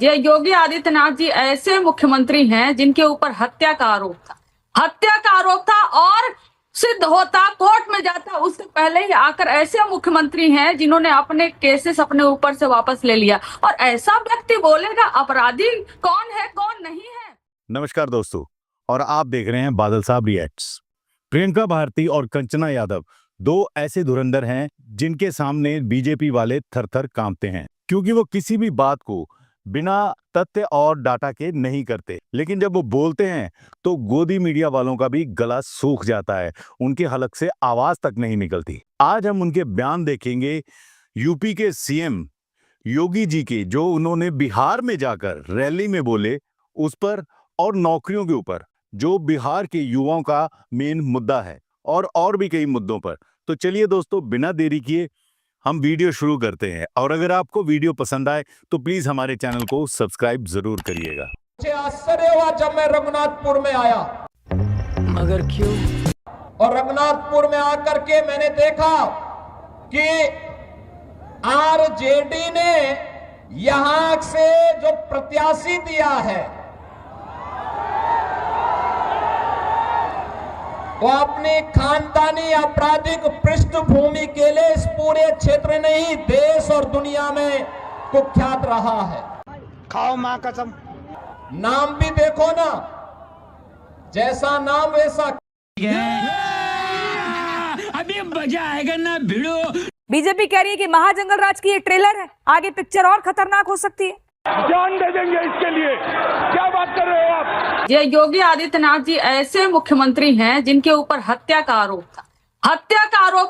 ये योगी आदित्यनाथ जी ऐसे मुख्यमंत्री हैं जिनके ऊपर हत्या का आरोप था और सिद्ध होता, कोर्ट में जाता, उससे पहले ही आकर ऐसे मुख्यमंत्री हैं जिन्होंने अपने केसेस अपने ऊपर से वापस ले लिया। और ऐसा व्यक्ति बोलेगा अपराधी कौन है कौन नहीं है। नमस्कार दोस्तों, और आप देख रहे हैं बादल साहब रिएक्ट्स। प्रियंका भारती और कंचना यादव दो ऐसे धुरंधर हैं जिनके सामने बीजेपी वाले थर-थर कांपते हैं, क्योंकि वो किसी भी बात को बिना तथ्य और डाटा के नहीं करते। लेकिन जब वो बोलते हैं तो गोदी मीडिया वालों का भी गला सूख जाता है, उनके हलक से आवाज तक नहीं निकलती। आज हम उनके बयान देखेंगे यूपी के सीएम योगी जी के, जो उन्होंने बिहार में जाकर रैली में बोले उस पर, और नौकरियों के ऊपर जो बिहार के युवाओं का मेन मुद्दा है, और भी कई मुद्दों पर। तो चलिए दोस्तों, बिना देरी किए हम वीडियो शुरू करते हैं। और अगर आपको वीडियो पसंद आए तो प्लीज हमारे चैनल को सब्सक्राइब जरूर करिएगा। मुझे आश्चर्य हुआ जब मैं रघुनाथपुर में आया। मगर क्यों? और रघुनाथपुर में आकर के मैंने देखा कि आरजेडी ने यहां से जो प्रत्याशी दिया है वो अपनी खानदानी आपराधिक पृष्ठभूमि के लिए इस पूरे क्षेत्र नहीं, देश और दुनिया में कुख्यात रहा है। खाओ मां कसम। नाम भी देखो ना, जैसा नाम वैसा। अभी मजा आएगा ना भिड़ो। बीजेपी कह रही है कि महाजंगल राज की ये ट्रेलर है, आगे पिक्चर और खतरनाक हो सकती है। जान दे देंगे इसके लिए। क्या बात कर रहे हो आप? ये योगी आदित्यनाथ जी ऐसे मुख्यमंत्री हैं जिनके ऊपर हत्या का आरोप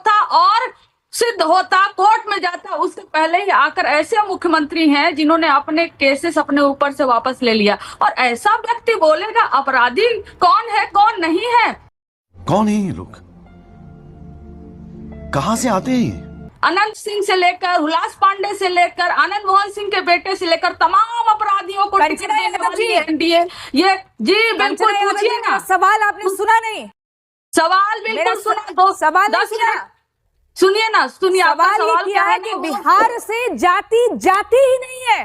था और सिद्ध होता, कोर्ट में जाता, उससे पहले ही आकर ऐसे मुख्यमंत्री हैं जिन्होंने अपने केसेस अपने ऊपर से वापस ले लिया। और ऐसा व्यक्ति बोलेगा अपराधी कौन है कौन नहीं है। कौन है ये लोग? कहां से आते हैं? अनंत सिंह से लेकर हुलास पांडे से लेकर आनंद मोहन सिंह के बेटे से लेकर तमाम अपराधियों को टिकट देने वाली एनडीए। ये जी बिल्कुल पूछिए ना। सवाल आपने सुना नहीं? सवाल बिल्कुल सुना। सवाल नहीं सुना? सुनिए ना, सुनिए। सवाल क्या है कि बिहार से जाति ही नहीं है,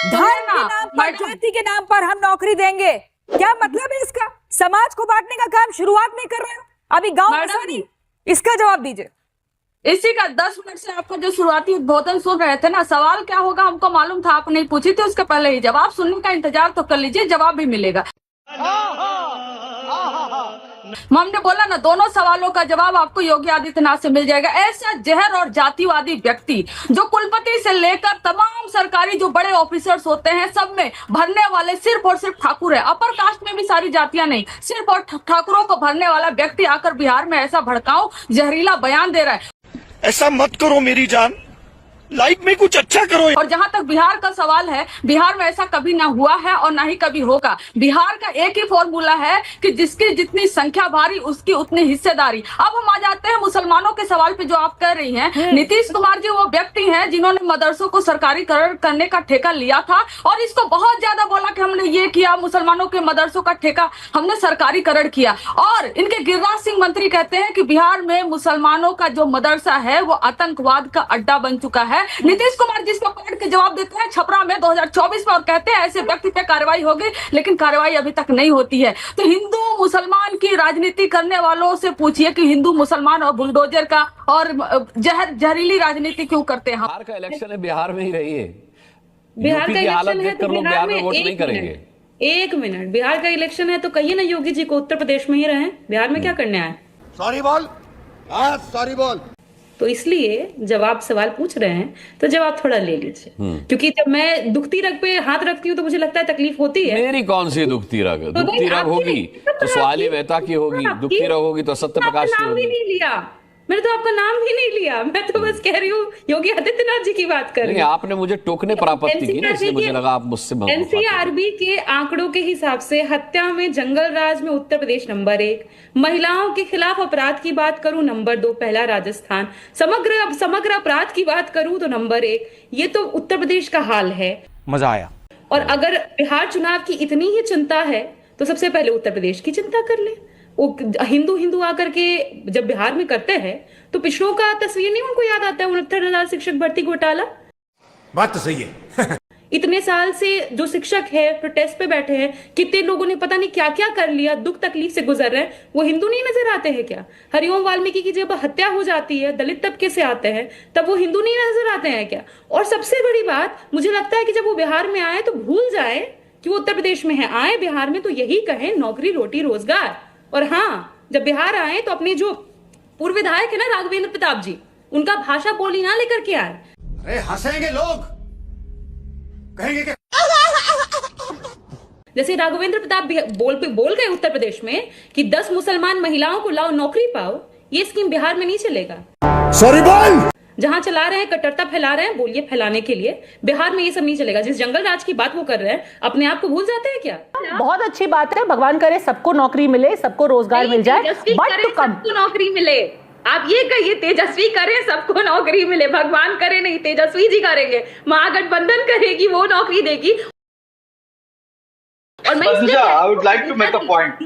धर्म के नाम पर, जाति के नाम पर हम नौकरी देंगे। क्या मतलब है इसका? समाज को बांटने का काम शुरुआत में कर रहे हो, अभी गांव में नहीं। इसका जवाब दीजिए। इसी का 10 मिनट से आपका जो शुरुआती उद्बोधन सुन रहे थे ना, सवाल क्या होगा हमको मालूम था, आप नहीं पूछी थी, उसके पहले ही जवाब सुनने का इंतजार तो कर लीजिए, जवाब भी मिलेगा। हमने बोला ना, दोनों सवालों का जवाब आपको योगी आदित्यनाथ से मिल जाएगा। ऐसा जहर और जातिवादी व्यक्ति जो कुलपति से लेकर तमाम सरकारी जो बड़े ऑफिसर्स होते हैं सब में भरने वाले सिर्फ और सिर्फ ठाकुर है। अपर कास्ट में भी सारी जातियां नहीं, सिर्फ और ठाकुरों को भरने वाला व्यक्ति आकर बिहार में ऐसा भड़काऊ जहरीला बयान दे रहा है। ऐसा मत करो मेरी जान, लाइफ में कुछ अच्छा करो। और जहां तक बिहार का सवाल है, बिहार में ऐसा कभी ना हुआ है और ना ही कभी होगा। बिहार का एक ही फॉर्मूला है कि जिसकी जितनी संख्या भारी उसकी उतनी हिस्सेदारी। अब हम आ जाते हैं मुसलमानों के सवाल पे जो आप कह रही हैं। नीतीश कुमार जी वो व्यक्ति हैं जिन्होंने मदरसों को सरकारीकरण करने का ठेका लिया था और इसको बहुत ज्यादा बोला कि हमने ये किया, मुसलमानों के मदरसों का ठेका हमने सरकारीकरण किया। और इनके गिरिराज सिंह मंत्री कहते हैं कि बिहार में मुसलमानों का जो मदरसा है वो आतंकवाद का अड्डा बन चुका है। नीतीश कुमार जिसको पढ़ के जवाब देते हैं छपरा में 2024 में और कहते हैं ऐसे व्यक्ति पे कार्रवाई होगी, लेकिन कार्रवाई अभी तक नहीं होती है। तो हिंदू मुसलमान की राजनीति करने वालों से पूछिए कि हिंदू मुसलमान और बुलडोजर का और जहरीली राजनीति क्यों करते हैं। बिहार का इलेक्शन है, बिहार में ही रहिए। बिहार का इलेक्शन है तो बिहार में वोट नहीं करेंगे। एक मिनट, बिहार का इलेक्शन है तो कहिए ना योगी जी को उत्तर प्रदेश में ही रहें, बिहार में क्या करने आए? सॉरी बोल, सॉरी बोल। तो इसलिए जब आप सवाल पूछ रहे हैं तो जवाब थोड़ा ले लीजिए, क्योंकि जब मैं दुखती रग पे हाथ रखती हूँ तो मुझे लगता है तकलीफ होती है। मेरी कौन सी दुखती रग? दुखती रग होगी तो सवाली मेहता की होगी, दुखती रग होगी तो सत्य प्रकाश की होगी। नहीं लिया मैंने तो, आपका नाम भी नहीं लिया। मैं तो बस कह रही हूँ योगी आदित्यनाथ जी की बात कर रही हूँ। आपने मुझे टोकने पर आपत्ति की ना, इसलिए मुझे लगा आप मुझसे। एनसीआरबी के आंकड़ों के हिसाब से हत्या में जंगल राज में उत्तर प्रदेश नंबर 1, महिलाओं के खिलाफ अपराध की बात करूं नंबर 2 पहला राजस्थान, समग्र अपराध की बात करूं तो नंबर 1। ये तो उत्तर प्रदेश का हाल है। मजा आया। और अगर बिहार चुनाव की इतनी ही चिंता है तो सबसे पहले उत्तर प्रदेश की चिंता कर ले। वो हिंदू आकर के जब बिहार में करते हैं तो पिछड़ों का तस्वीर नहीं उनको याद आता है? 69,000 शिक्षक भर्ती घोटाला, बात तो सही है। इतने साल से जो शिक्षक है प्रोटेस्ट पे बैठे हैं, कितने लोगों ने पता नहीं क्या क्या कर लिया, दुख तकलीफ से गुजर रहे हैं, वो हिंदू नहीं नजर आते हैं क्या? हरिओम वाल्मीकि की जब हत्या हो जाती है, दलित तबके से आते हैं, तब वो हिंदू नहीं नजर आते हैं क्या? और सबसे बड़ी बात मुझे लगता है कि जब वो बिहार में आए तो भूल जाए कि वो उत्तर प्रदेश में है। आए बिहार में तो यही कहें नौकरी रोटी रोजगार। और हाँ, जब बिहार आए तो अपने जो पूर्व विधायक है ना राघवेंद्र प्रताप जी, उनका भाषा बोली ना लेकर के आए। अरे हंसेंगे लोग, कहेंगे कि जैसे राघवेंद्र प्रताप बोल गए उत्तर प्रदेश में कि 10 मुसलमान महिलाओं को लाओ नौकरी पाओ, ये स्कीम बिहार में नहीं चलेगा। सॉरी बोल। जहां चला रहे हैं कट्टरता फैला रहे हैं, बोलिए फैलाने के लिए, बिहार में ये सब नहीं चलेगा। जिस जंगल राज की बात वो कर रहे हैं, अपने आप को भूल जाते हैं क्या? बहुत अच्छी बात है, भगवान करे सबको नौकरी मिले, सबको रोजगार मिल जाए, बट टू कम सबको नौकरी मिले। आप ये कहिए तेजस्वी करे सबको नौकरी मिले, भगवान करे नहीं, तेजस्वी जी करेंगे, महागठबंधन करेगी, वो नौकरी देगी। और मैं I would like to make a point.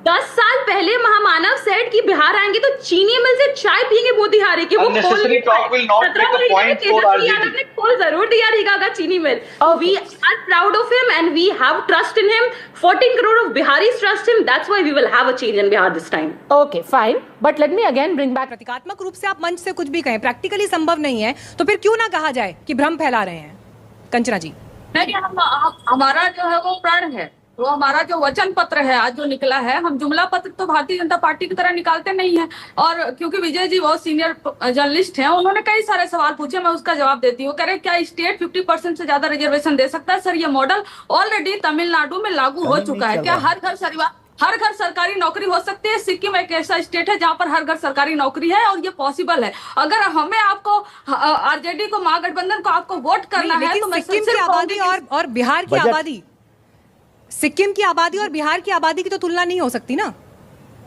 10 साल पहले महामानव सेठ की बिहार आएंगे तो चीनी मिल से चाय पियेंगे मोतिहारी के, वो Unnecessary talk will not make a point for RJD. ने खोल जरूर दिया रहेगा का चीनी मिल। We are proud of him and we have trust in him. 14 crore of Biharis trust him. That's why we will have a change in Bihar this time. Okay fine, but let me again bring back. प्रतीकात्मक रूप से आप मंच से कुछ भी कहें, practically संभव नहीं है, तो फिर क्यों ना कहा जाए कि भ्रम फैला रहे हैं? कंचना जी, नहीं, हमारा जो है वो प्रण है, वो हमारा जो वचन पत्र है आज जो निकला है, हम जुमला पत्र तो भारतीय जनता पार्टी की तरह निकालते नहीं है। और क्योंकि विजय जी बहुत सीनियर जर्नलिस्ट हैं, उन्होंने कई सारे सवाल पूछे, मैं उसका जवाब देती हूँ। कह रहे क्या स्टेट 50% से ज्यादा रिजर्वेशन दे सकता है? सर, ये मॉडल ऑलरेडी तमिलनाडु में लागू हो चुका है। क्या हर घर सरकारी नौकरी हो सकती है? सिक्किम एक ऐसा स्टेट है जहां पर हर घर सरकारी नौकरी है और ये पॉसिबल है। अगर हमें आपको आरजेडी को, महागठबंधन को आपको वोट करना है तो मैं सिक्किम की आबादी और बिहार की आबादी, सिक्किम की आबादी और बिहार की आबादी की तो तुलना नहीं हो सकती ना।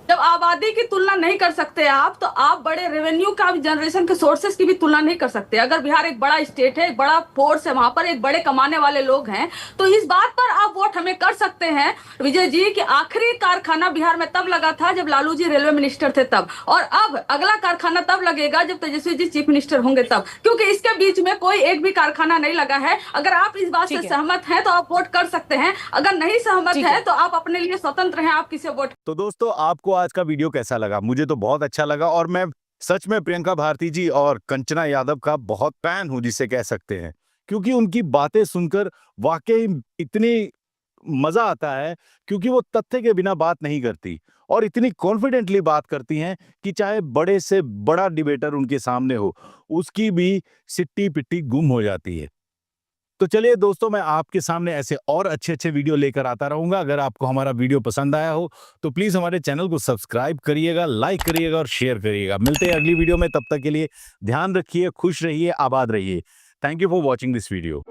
जब आबादी की तुलना नहीं कर सकते आप, तो आप बड़े रेवेन्यू का जनरेशन के सोर्सेस की भी तुलना नहीं कर सकते। अगर बिहार एक बड़ा स्टेट है, एक बड़ा फोर्स है, वहां पर एक बड़े कमाने वाले लोग हैं, तो इस बात पर आप वोट हमें कर सकते हैं विजय जी कि आखिरी कारखाना बिहार में तब लगा था जब लालू जी रेलवे मिनिस्टर थे तब, और अब अगला कारखाना तब लगेगा जब तेजस्वी जी चीफ मिनिस्टर होंगे तब, क्योंकि इसके बीच में कोई एक भी कारखाना नहीं लगा है। अगर आप इस बात से सहमत हैं तो आप वोट कर सकते हैं, अगर नहीं सहमत है तो आप अपने लिए स्वतंत्र हैं, आप किसे वोट। तो दोस्तों, आपको आज का वीडियो कैसा लगा? मुझे तो बहुत अच्छा लगा और मैं सच में प्रियंका भारती जी और कंचना यादव का बहुत फैन हूं, जिसे कह सकते हैं, क्योंकि उनकी बातें सुनकर वाकई इतनी मजा आता है, क्योंकि वो तथ्य के बिना बात नहीं करती और इतनी कॉन्फिडेंटली बात करती हैं कि चाहे बड़े से बड़ा डिबेटर उनके सामने हो, उसकी भी सिट्टी पिट्टी गुम हो जाती है। तो चलिए दोस्तों, मैं आपके सामने ऐसे और अच्छे वीडियो लेकर आता रहूंगा। अगर आपको हमारा वीडियो पसंद आया हो तो प्लीज हमारे चैनल को सब्सक्राइब करिएगा, लाइक करिएगा और शेयर करिएगा। मिलते हैं अगली वीडियो में, तब तक के लिए ध्यान रखिए, खुश रहिए, आबाद रहिए। Thank you for watching this video.